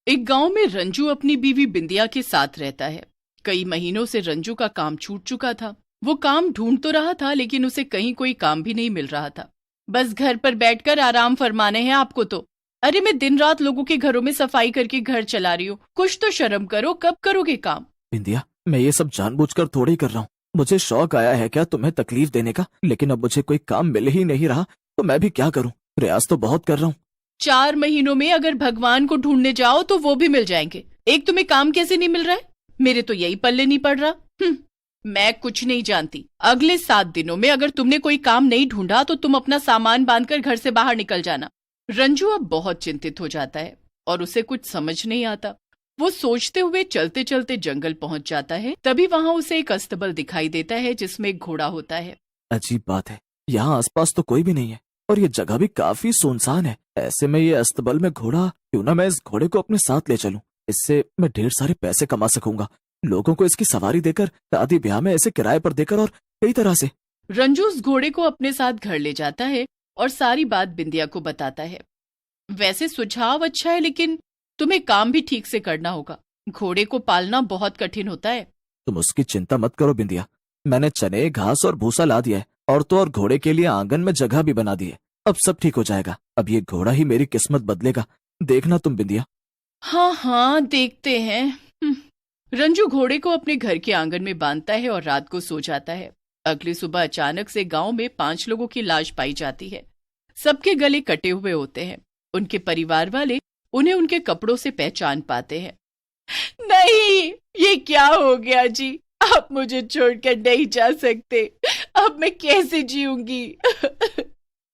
एक गांव में रंजू अपनी बीवी बिंदिया के साथ रहता है। कई महीनों से रंजू का काम छूट चुका था। वो काम ढूंढ तो रहा था, लेकिन उसे कहीं कोई काम भी नहीं मिल रहा था। बस घर पर बैठकर आराम फरमाने हैं आपको तो। अरे मैं दिन रात लोगों के घरों में सफाई करके घर चला रही हूँ, कुछ तो शर्म करो, कब करोगे काम? बिंदिया, मैं ये सब जानबूझकर थोड़ी कर रहा हूँ। मुझे शौक आया है क्या तुम्हें तकलीफ देने का? लेकिन अब मुझे कोई काम मिल ही नहीं रहा तो मैं भी क्या करूँ? प्रयास तो बहुत कर रहा हूँ। 4 महीनों में अगर भगवान को ढूंढने जाओ तो वो भी मिल जाएंगे। एक तुम्हें काम कैसे नहीं मिल रहा है? मेरे तो यही पल्ले नहीं पड़ रहा। मैं कुछ नहीं जानती। अगले 7 दिनों में अगर तुमने कोई काम नहीं ढूंढा तो तुम अपना सामान बांधकर घर से बाहर निकल जाना। रंजू अब बहुत चिंतित हो जाता है और उसे कुछ समझ नहीं आता। वो सोचते हुए चलते चलते जंगल पहुंच जाता है। तभी वहां उसे एक अस्तबल दिखाई देता है जिसमें एक घोड़ा होता है। अजीब बात है, यहाँ आसपास तो कोई भी नहीं है और ये जगह भी काफी सुनसान है। ऐसे में ये अस्तबल में घोड़ा, क्यों ना मैं इस घोड़े को अपने साथ ले चलूं। इससे मैं ढेर सारे पैसे कमा सकूंगा। लोगों को इसकी सवारी देकर, शादी ब्याह में ऐसे किराए पर देकर और कई तरह से। रंजू उस घोड़े को अपने साथ घर ले जाता है और सारी बात बिंदिया को बताता है। वैसे सुझाव अच्छा है, लेकिन तुम्हें काम भी ठीक से करना होगा। घोड़े को पालना बहुत कठिन होता है। तुम उसकी चिंता मत करो बिंदिया, मैंने चने, घास और भूसा ला दिया है और तो और घोड़े के लिए आंगन में जगह भी बना दी है। अब सब ठीक हो जाएगा। अब ये घोड़ा ही मेरी किस्मत बदलेगा, देखना तुम बिंदिया। हाँ हाँ, देखते हैं। रंजू घोड़े को अपने घर के आंगन में बांधता है और रात को सो जाता है। अगली सुबह अचानक से गांव में 5 लोगों की लाश पाई जाती है। सबके गले कटे हुए होते हैं। उनके परिवार वाले उन्हें उनके कपड़ों से पहचान पाते हैं। नहीं, ये क्या हो गया जी? आप मुझे छोड़कर नहीं जा सकते। अब मैं कैसे जीऊंगी?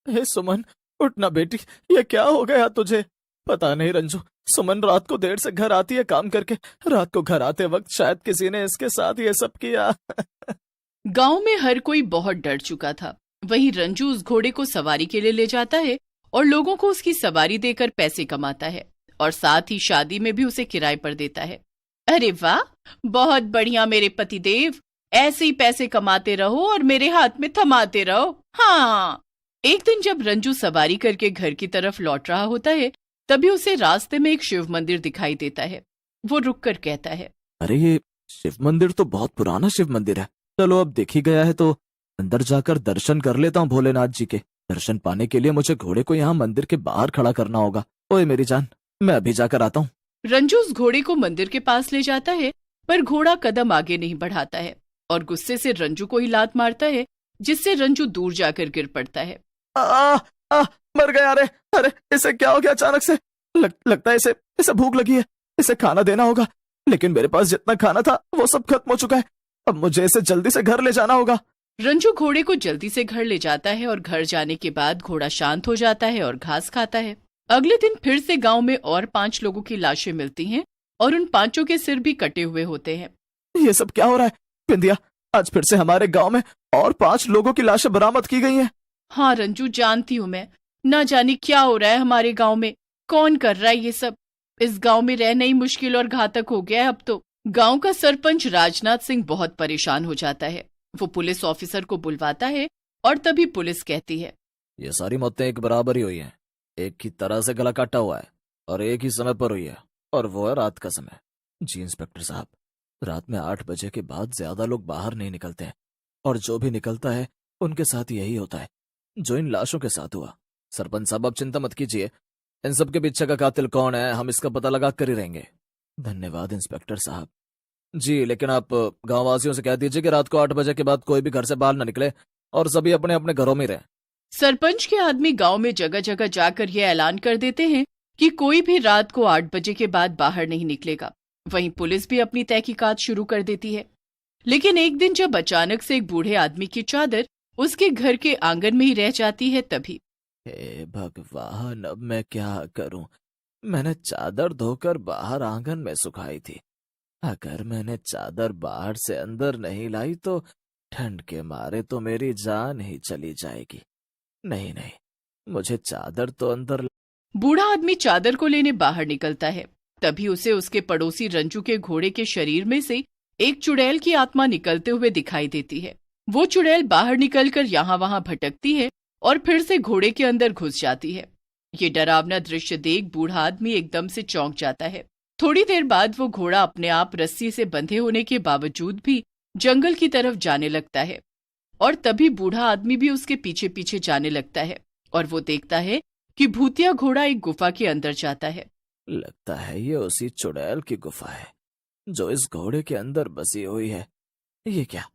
हे सुमन, उठना बेटी, ये क्या हो गया तुझे? पता नहीं रंजू, सुमन रात को देर से घर आती है काम करके। रात को घर आते वक्त शायद किसी ने इसके साथ ये सब किया। गांव में हर कोई बहुत डर चुका था। वहीं रंजू उस घोड़े को सवारी के लिए ले जाता है और लोगों को उसकी सवारी देकर पैसे कमाता है और साथ ही शादी में भी उसे किराए पर देता है। अरे वाह, बहुत बढ़िया मेरे पतिदेव, ऐसे ही पैसे कमाते रहो और मेरे हाथ में थमाते रहो। हाँ। एक दिन जब रंजू सवारी करके घर की तरफ लौट रहा होता है, तभी उसे रास्ते में एक शिव मंदिर दिखाई देता है। वो रुककर कहता है, अरे ये शिव मंदिर तो बहुत पुराना शिव मंदिर है। चलो अब देख ही गया है तो अंदर जाकर दर्शन कर लेता हूँ भोलेनाथ जी के। दर्शन पाने के लिए मुझे घोड़े को यहाँ मंदिर के बाहर खड़ा करना होगा। ओए मेरी जान, मैं अभी जाकर आता हूँ। रंजू उस घोड़े को मंदिर के पास ले जाता है, पर घोड़ा कदम आगे नहीं बढ़ाता है और गुस्से से रंजू को ही लात मारता है, जिससे रंजू दूर जाकर गिर पड़ता है। मर गया। अरे अरे, इसे क्या हो गया अचानक से? लगता है इसे भूख लगी है। इसे खाना देना होगा, लेकिन मेरे पास जितना खाना था वो सब खत्म हो चुका है। अब मुझे इसे जल्दी से घर ले जाना होगा। रंजू घोड़े को जल्दी से घर ले जाता है और घर जाने के बाद घोड़ा शांत हो जाता है और घास खाता है। अगले दिन फिर से गांव में और 5 लोगों की लाशें मिलती हैं और उन 5 के सिर भी कटे हुए होते हैं। ये सब क्या हो रहा है बिंदिया? आज फिर से हमारे गांव में और 5 लोगों की लाशें बरामद की गई हैं। हाँ रंजू, जानती हूँ मैं। ना जाने क्या हो रहा है हमारे गांव में। कौन कर रहा है ये सब? इस गांव में रहना ही मुश्किल और घातक हो गया है अब तो। गांव का सरपंच राजनाथ सिंह बहुत परेशान हो जाता है। वो पुलिस ऑफिसर को बुलवाता है और तभी पुलिस कहती है, ये सारी मौतें एक बराबर ही हुई हैं। एक ही तरह से गला काटा हुआ है और एक ही समय पर हुई है, और वो है रात का समय। जी इंस्पेक्टर साहब, रात में 8 बजे के बाद ज्यादा लोग बाहर नहीं निकलते हैं, और जो भी निकलता है उनके साथ यही होता है जो इन लाशों के साथ हुआ। सरपंच साहब, अब चिंता मत कीजिए। इन सब के पीछे का कातिल कौन है, हम इसका पता लगा कर ही रहेंगे। धन्यवाद इंस्पेक्टर साहब। जी, लेकिन आप गाँव वासियों से कह दीजिए कि रात को 8 बजे के बाद कोई भी घर से बाहर न निकले और सभी अपने अपने घरों में रहें। सरपंच के आदमी गांव में जगह जगह जाकर यह ऐलान कर देते हैं कि कोई भी रात को 8 बजे के बाद बाहर नहीं निकलेगा। वहीं पुलिस भी अपनी तहकीकात शुरू कर देती है। लेकिन एक दिन जब अचानक से एक बूढ़े आदमी की चादर उसके घर के आंगन में ही रह जाती है, तभी हे भगवान, अब मैं क्या करूं? मैंने चादर धोकर बाहर आंगन में सुखाई थी। अगर मैंने चादर बाहर से अंदर नहीं लाई तो ठंड के मारे तो मेरी जान ही चली जाएगी। नहीं नहीं, मुझे चादर तो अंदर। बूढ़ा आदमी चादर को लेने बाहर निकलता है। तभी उसे उसके पड़ोसी रंजू के घोड़े के शरीर में से एक चुड़ैल की आत्मा निकलते हुए दिखाई देती है। वो चुड़ैल बाहर निकलकर यहाँ वहां भटकती है और फिर से घोड़े के अंदर घुस जाती है। ये डरावना दृश्य देख बूढ़ा आदमी एकदम से चौंक जाता है थोड़ी देर बाद वो घोड़ा अपने आप रस्सी से बंधे होने के बावजूद भी जंगल की तरफ जाने लगता है और तभी बूढ़ा आदमी भी उसके पीछे पीछे जाने लगता है और वो देखता है कि भूतिया घोड़ा एक गुफा के अंदर जाता है। लगता है ये उसी चुड़ैल की गुफा है जो इस घोड़े के अंदर बसी हुई है। ये क्या,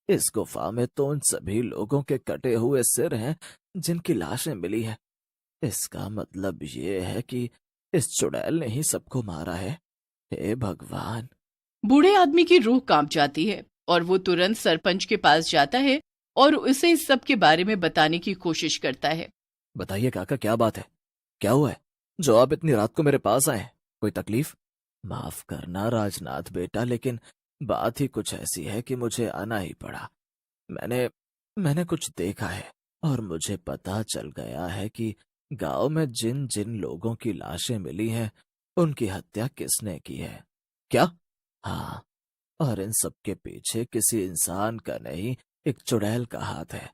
इस गुफा में तो उन सभी लोगों के कटे हुए सिर हैं जिनकी लाशें मिली है। इसका मतलब ये है कि इस चुड़ैल ने ही सबको मारा है। हे भगवान! बूढ़े आदमी की रूह कांप जाती है और वो तुरंत सरपंच के पास जाता है और उसे इस सब के बारे में बताने की कोशिश करता है। बताइए काका, क्या बात है? क्या हुआ है जो आप इतनी रात को मेरे पास आए? कोई तकलीफ? माफ करना राजनाथ बेटा, लेकिन बात ही कुछ ऐसी है कि मुझे आना ही पड़ा। मैंने कुछ देखा है और मुझे पता चल गया है कि गांव में जिन जिन लोगों की लाशें मिली हैं उनकी हत्या किसने की है। क्या? हाँ, और इन सब के पीछे किसी इंसान का नहीं, एक चुड़ैल का हाथ है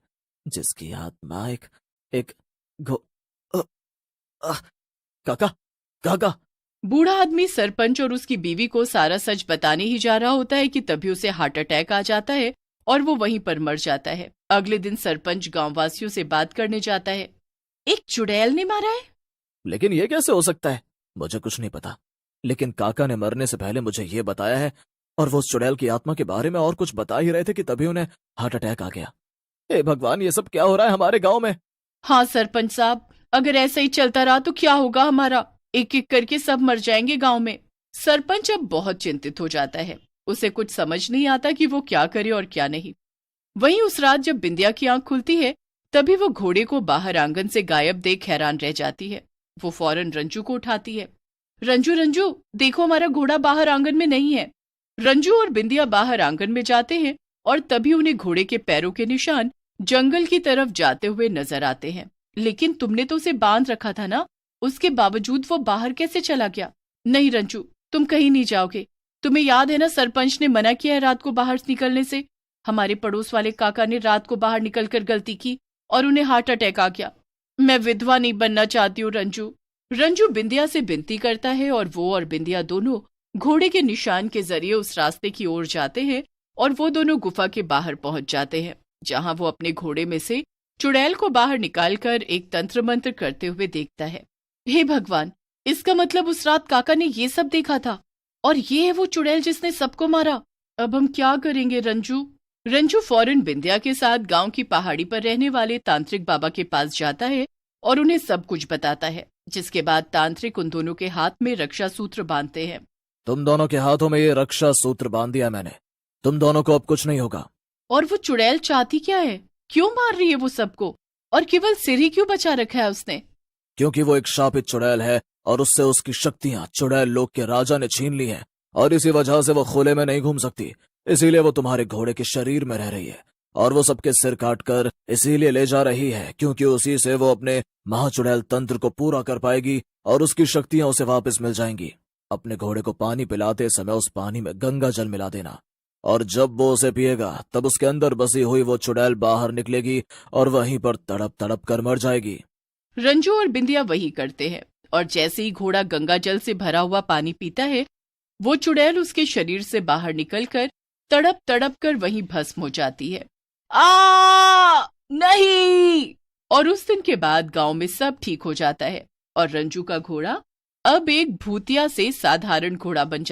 जिसकी आत्मा एक घो अ, अ, काका, काका! बूढ़ा आदमी सरपंच और उसकी बीवी को सारा सच बताने ही जा रहा होता है कि तभी उसे हार्ट अटैक आ जाता है और वो वहीं पर मर जाता है। अगले दिन सरपंच गांव वासियों से बात करने जाता है। एक चुड़ैल ने मारा है? लेकिन ये कैसे हो सकता है? मुझे कुछ नहीं पता, लेकिन काका ने मरने से पहले मुझे ये बताया है और वो उस चुड़ैल की आत्मा के बारे में और कुछ बता ही रहे थे कि तभी उन्हें हार्ट अटैक आ गया। हे भगवान, ये सब क्या हो रहा है हमारे गांव में? हाँ सरपंच साहब, अगर ऐसा ही चलता रहा तो क्या होगा हमारा? एक एक करके सब मर जाएंगे गांव में। सरपंच अब बहुत चिंतित हो जाता है। उसे कुछ समझ नहीं आता कि वो क्या करे और क्या नहीं। वहीं उस रात जब बिंदिया की आंख खुलती है तभी वो घोड़े को बाहर आंगन से गायब देख हैरान रह जाती है। वो फौरन रंजू को उठाती है। रंजू, रंजू, देखो हमारा घोड़ा बाहर आंगन में नहीं है। रंजू और बिंदिया बाहर आंगन में जाते हैं और तभी उन्हें घोड़े के पैरों के निशान जंगल की तरफ जाते हुए नजर आते हैं। लेकिन तुमने तो उसे बांध रखा था ना, उसके बावजूद वो बाहर कैसे चला गया? नहीं रंजू, तुम कहीं नहीं जाओगे। तुम्हें याद है ना, सरपंच ने मना किया है रात को बाहर निकलने से। हमारे पड़ोस वाले काका ने रात को बाहर निकलकर गलती की और उन्हें हार्ट अटैक आ गया। मैं विधवा नहीं बनना चाहती हूँ रंजू। रंजू बिंदिया से विनती करता है और वो और बिंदिया दोनों घोड़े के निशान के जरिए उस रास्ते की ओर जाते हैं और वो दोनों गुफा के बाहर पहुंच जाते हैं, जहां वो अपने घोड़े में से चुड़ैल को बाहर निकालकर एक तंत्र मंत्र करते हुए देखता है। हे भगवान, इसका मतलब उस रात काका ने ये सब देखा था और ये है वो चुड़ैल जिसने सबको मारा। अब हम क्या करेंगे रंजू? रंजू फौरन बिंदिया के साथ गांव की पहाड़ी पर रहने वाले तांत्रिक बाबा के पास जाता है और उन्हें सब कुछ बताता है, जिसके बाद तांत्रिक उन दोनों के हाथ में रक्षा सूत्र बांधते हैं। तुम दोनों के हाथों में ये रक्षा सूत्र बांध दिया मैंने, तुम दोनों को अब कुछ नहीं होगा। और वो चुड़ैल चाहती क्या है? क्यों मार रही है वो सबको? और केवल सिर ही क्यों बचा रखा है उसने? क्योंकि वो एक शापित चुड़ैल है और उससे उसकी शक्तियां चुड़ैल लोक के राजा ने छीन ली हैं और इसी वजह से वो खुले में नहीं घूम सकती। इसीलिए वो तुम्हारे घोड़े के शरीर में रह रही है और वो सबके सिर काट कर इसीलिए ले जा रही है क्योंकि उसी से वो अपने महाचुड़ैल तंत्र को पूरा कर पाएगी और उसकी शक्तियां उसे वापस मिल जाएंगी। अपने घोड़े को पानी पिलाते समय उस पानी में गंगा जल मिला देना और जब वो उसे पिएगा तब उसके अंदर बसी हुई वो चुड़ैल बाहर निकलेगी और वहीं पर तड़प तड़प कर मर जाएगी। रंजू और बिंदिया वही करते हैं और जैसे ही घोड़ा गंगा जल से भरा हुआ पानी पीता है, वो चुड़ैल उसके शरीर से बाहर निकलकर तड़प तड़प कर वहीं भस्म हो जाती है। नहीं! और उस दिन के बाद गांव में सब ठीक हो जाता है और रंजू का घोड़ा अब एक भूतिया से साधारण घोड़ा बन जाता है।